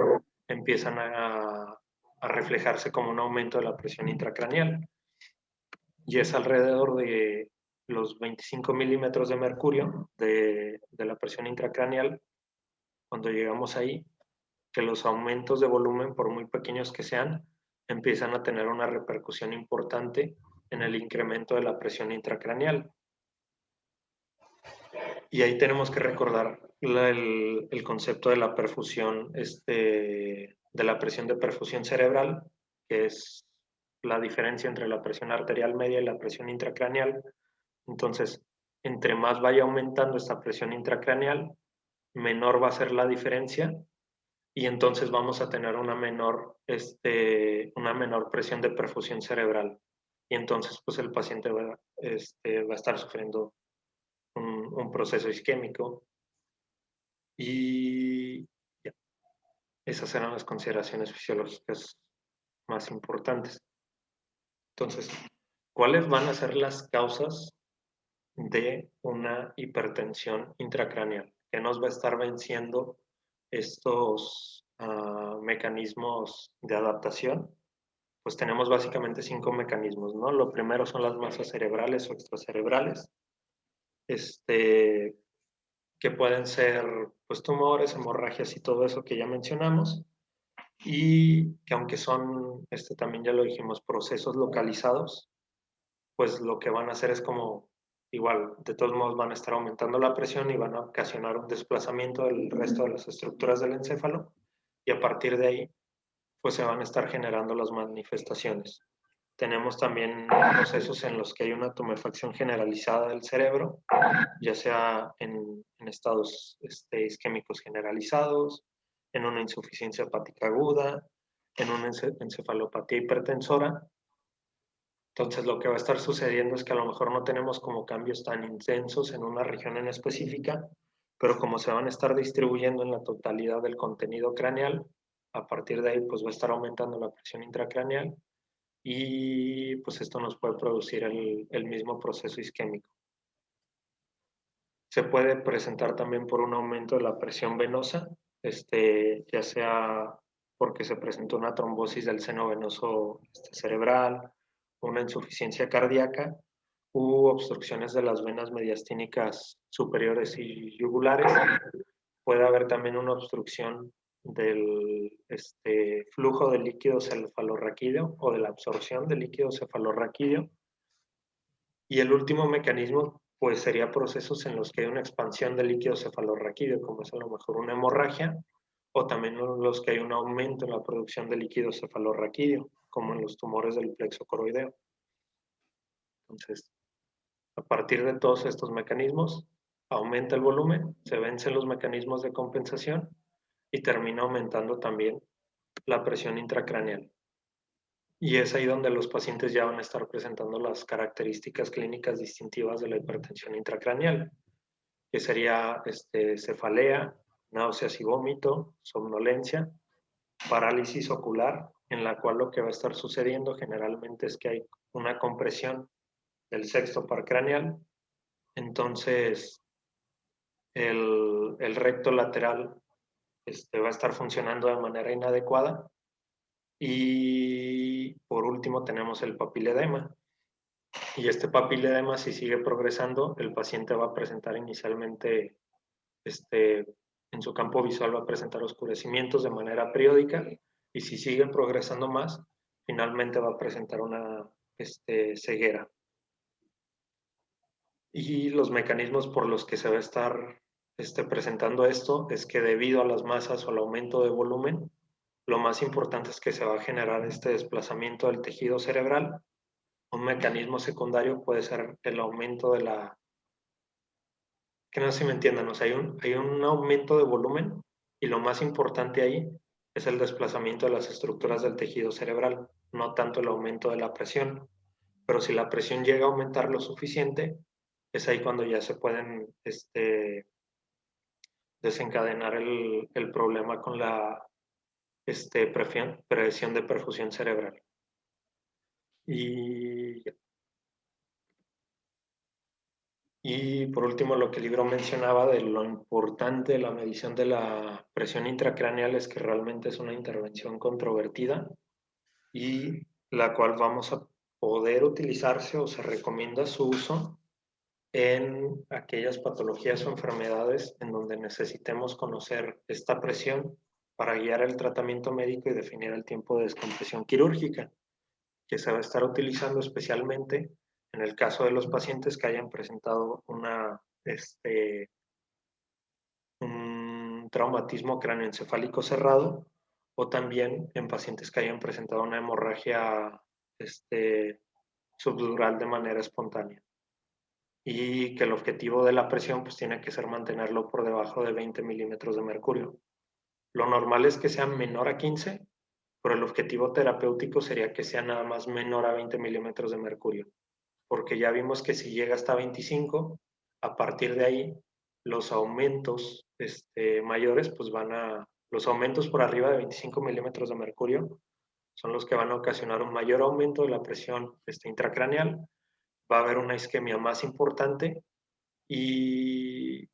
empiezan a reflejarse como un aumento de la presión intracraneal, y es alrededor de los 25 milímetros de mercurio de la presión intracraneal, cuando llegamos ahí, que los aumentos de volumen, por muy pequeños que sean, empiezan a tener una repercusión importante en el incremento de la presión intracraneal. Y ahí tenemos que recordar el concepto de la perfusión, de la presión de perfusión cerebral, que es la diferencia entre la presión arterial media y la presión intracraneal. Entonces, entre más vaya aumentando esta presión intracraneal, menor va a ser la diferencia, y entonces vamos a tener una menor presión de perfusión cerebral. Y entonces, pues el paciente va a estar sufriendo un proceso isquémico. Y ya, esas eran las consideraciones fisiológicas más importantes. Entonces, ¿cuáles van a ser las causas de una hipertensión intracraneal? ¿Qué nos va a estar venciendo estos mecanismos de adaptación? Pues tenemos básicamente 5 mecanismos, ¿no? Lo primero son las masas cerebrales o extracerebrales, que pueden ser pues tumores, hemorragias y todo eso que ya mencionamos, y que aunque son, también ya lo dijimos, procesos localizados, pues lo que van a hacer es como, igual, de todos modos van a estar aumentando la presión y van a ocasionar un desplazamiento del resto de las estructuras del encéfalo, y a partir de ahí, pues se van a estar generando las manifestaciones. Tenemos también procesos en los que hay una tumefacción generalizada del cerebro, ya sea en estados isquémicos generalizados, en una insuficiencia hepática aguda, en una encefalopatía hipertensora. Entonces lo que va a estar sucediendo es que a lo mejor no tenemos como cambios tan intensos en una región en específica, pero como se van a estar distribuyendo en la totalidad del contenido craneal, a partir de ahí pues va a estar aumentando la presión intracraneal, y pues esto nos puede producir el mismo proceso isquémico. Se puede presentar también por un aumento de la presión venosa, ya sea porque se presentó una trombosis del seno venoso cerebral, una insuficiencia cardíaca u obstrucciones de las venas mediastínicas superiores y yugulares. Puede haber también una obstrucción del flujo de líquido cefalorraquídeo o de la absorción de líquido cefalorraquídeo. Y el último mecanismo pues sería procesos en los que hay una expansión del líquido cefalorraquídeo, como es a lo mejor una hemorragia, o también en los que hay un aumento en la producción de líquido cefalorraquídeo, como en los tumores del plexo coroideo. Entonces, a partir de todos estos mecanismos, aumenta el volumen, se vencen los mecanismos de compensación y termina aumentando también la presión intracraneal. Y es ahí donde los pacientes ya van a estar presentando las características clínicas distintivas de la hipertensión intracraneal, que sería cefalea, náuseas y vómito, somnolencia, parálisis ocular, en la cual lo que va a estar sucediendo generalmente es que hay una compresión del sexto par craneal. Entonces el recto lateral va a estar funcionando de manera inadecuada. Y por último tenemos el papiledema. Y este papiledema, si sigue progresando, el paciente va a presentar inicialmente, en su campo visual va a presentar oscurecimientos de manera periódica, y si sigue progresando más, finalmente va a presentar una ceguera. Y los mecanismos por los que se va a estar presentando esto es que debido a las masas o al aumento de volumen, lo más importante es que se va a generar este desplazamiento del tejido cerebral. Un mecanismo secundario puede ser el aumento de la... Que no sé si me entiendan, o sea, hay un aumento de volumen y lo más importante ahí es el desplazamiento de las estructuras del tejido cerebral, no tanto el aumento de la presión. Pero si la presión llega a aumentar lo suficiente, es ahí cuando ya se pueden desencadenar el problema con la presión de perfusión cerebral. Y por último, lo que el libro mencionaba de lo importante de la medición de la presión intracraneal es que realmente es una intervención controvertida y la cual vamos a poder utilizarse o se recomienda su uso en aquellas patologías o enfermedades en donde necesitemos conocer esta presión para guiar el tratamiento médico y definir el tiempo de descompresión quirúrgica, que se va a estar utilizando especialmente en el caso de los pacientes que hayan presentado un traumatismo cráneoencefálico cerrado, o también en pacientes que hayan presentado una hemorragia subdural de manera espontánea. Y que el objetivo de la presión pues tiene que ser mantenerlo por debajo de 20 milímetros de mercurio. Lo normal es que sea menor a 15, pero el objetivo terapéutico sería que sea nada más menor a 20 milímetros de mercurio, porque ya vimos que si llega hasta 25, a partir de ahí los aumentos mayores pues los aumentos por arriba de 25 milímetros de mercurio son los que van a ocasionar un mayor aumento de la presión intracraneal, va a haber una isquemia más importante y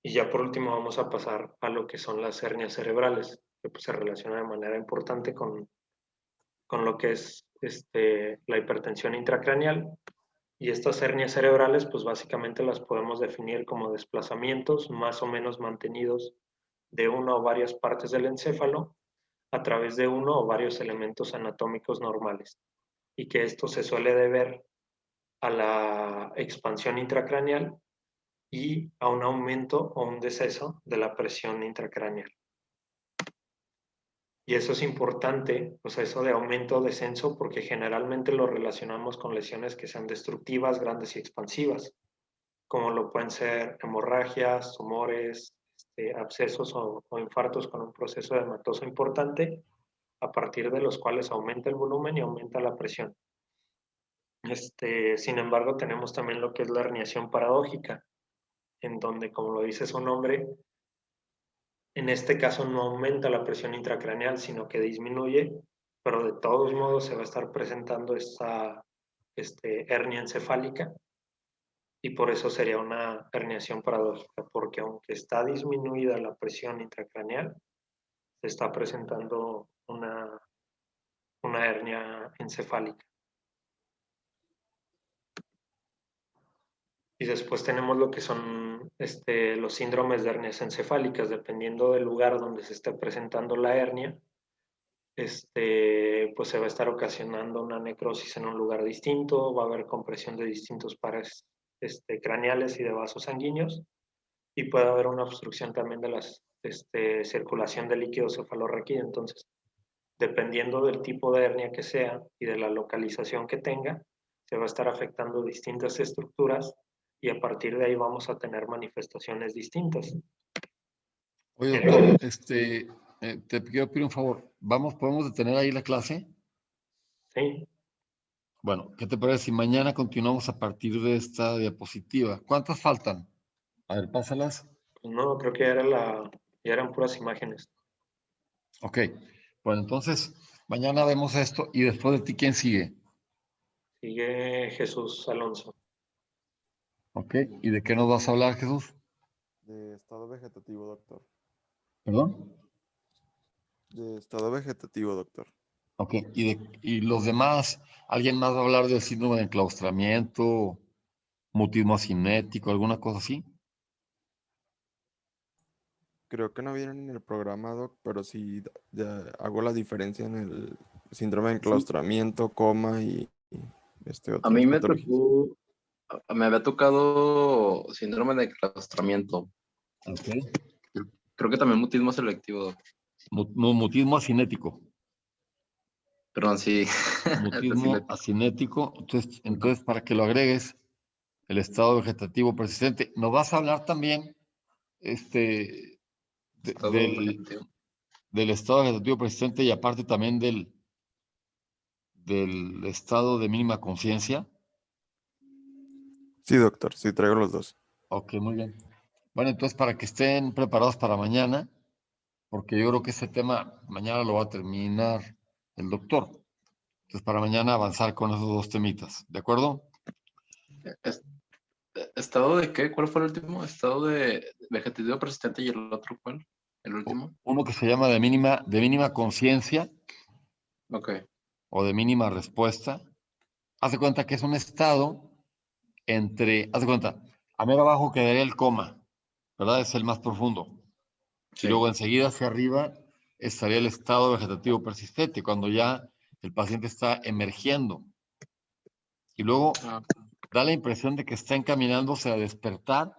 ya por último vamos a pasar a lo que son las hernias cerebrales, que pues se relaciona de manera importante con lo que es la hipertensión intracraneal. Y estas hernias cerebrales pues básicamente las podemos definir como desplazamientos más o menos mantenidos de una o varias partes del encéfalo a través de uno o varios elementos anatómicos normales, y que esto se suele deber a la expansión intracraneal y a un aumento o un deceso de la presión intracraneal. Y eso es importante, o sea, eso de aumento o descenso, porque generalmente lo relacionamos con lesiones que sean destructivas, grandes y expansivas, como lo pueden ser hemorragias, tumores, abscesos o infartos con un proceso hematoso importante, a partir de los cuales aumenta el volumen y aumenta la presión. Sin embargo, tenemos también lo que es la herniación paradójica, en donde, como lo dice su nombre, En este caso no aumenta la presión intracraneal, sino que disminuye, pero de todos modos se va a estar presentando esta hernia encefálica y por eso sería una herniación paradójica, porque aunque está disminuida la presión intracraneal, se está presentando una hernia encefálica. Y después tenemos lo que son los síndromes de hernias encefálicas, dependiendo del lugar donde se esté presentando la hernia, pues se va a estar ocasionando una necrosis en un lugar distinto, va a haber compresión de distintos pares craneales y de vasos sanguíneos, y puede haber una obstrucción también de la circulación de líquido cefalorraquídeo. Entonces, dependiendo del tipo de hernia que sea y de la localización que tenga, se va a estar afectando distintas estructuras y a partir de ahí vamos a tener manifestaciones distintas. Oye, doctor, te quiero pedir un favor. ¿Podemos detener ahí la clase? Sí, Bueno, ¿qué te parece si mañana continuamos a partir de esta diapositiva? ¿Cuántas faltan? A ver, pásalas. pues no, creo que ya eran puras imágenes. Ok. Bueno, entonces, mañana vemos esto y después de ti, ¿quién sigue? Sigue Jesús Alonso. Ok. ¿Y de qué nos vas a hablar, Jesús? De estado vegetativo, doctor. ¿Perdón? De estado vegetativo, doctor. Ok. ¿Y los demás? ¿Alguien más va a hablar del síndrome de enclaustramiento, mutismo cinético, alguna cosa así? Creo que no vienen en el programa, doc, pero sí ya hago la diferencia en el síndrome de enclaustramiento, coma y A otras mí me patologías. tocó, me había tocado síndrome de claustramiento. Ok. Creo que también mutismo selectivo. Mutismo cinético. Perdón, sí. Mutismo asinético. Entonces, para que lo agregues, el estado vegetativo persistente. Nos vas a hablar también Estado vegetativo. del estado vegetativo persistente y aparte también del estado de mínima conciencia. Sí, doctor, sí traigo los dos. Ok, muy bien. Bueno, entonces para que estén preparados para mañana, porque yo creo que ese tema mañana lo va a terminar el doctor. Entonces para mañana avanzar con esos dos temitas, ¿de acuerdo? ¿Estado de qué? ¿Cuál fue el último? ¿Estado de vegetativo persistente y el otro cuál? ¿El último? Uno que se llama de mínima conciencia Ok. o de mínima respuesta. Haz de cuenta que es un estado haz de cuenta, a mero abajo quedaría el coma, ¿verdad? Es el más profundo. Y Sí. luego enseguida hacia arriba estaría el estado vegetativo persistente, cuando ya el paciente está emergiendo. Y luego da la impresión de que está encaminándose a despertar,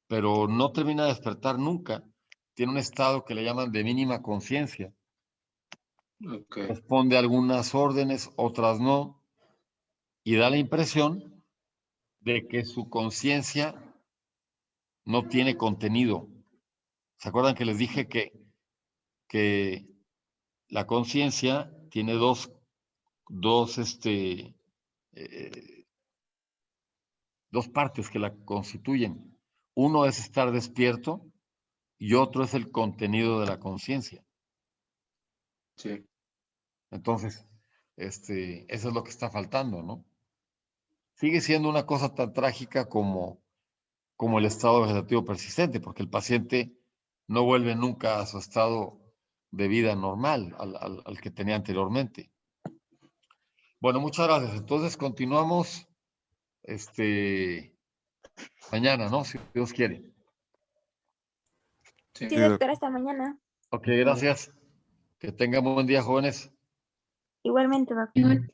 pero no termina de despertar nunca. Tiene un estado que le llaman de mínima conciencia. Ok. Responde a algunas órdenes, otras no, y da la impresión de que su conciencia no tiene contenido. ¿Se acuerdan que les dije que la conciencia tiene dos partes que la constituyen? Uno es estar despierto y otro es el contenido de la conciencia. Sí. Entonces, eso es lo que está faltando, ¿no? Sigue siendo una cosa tan trágica como el estado vegetativo persistente, porque el paciente no vuelve nunca a su estado de vida normal, al que tenía anteriormente. Bueno, muchas gracias. Entonces continuamos mañana, ¿no? Si Dios quiere. Sí, Sí, doctor, hasta mañana. Ok, gracias. Que tengan buen día, jóvenes. Igualmente, doctor.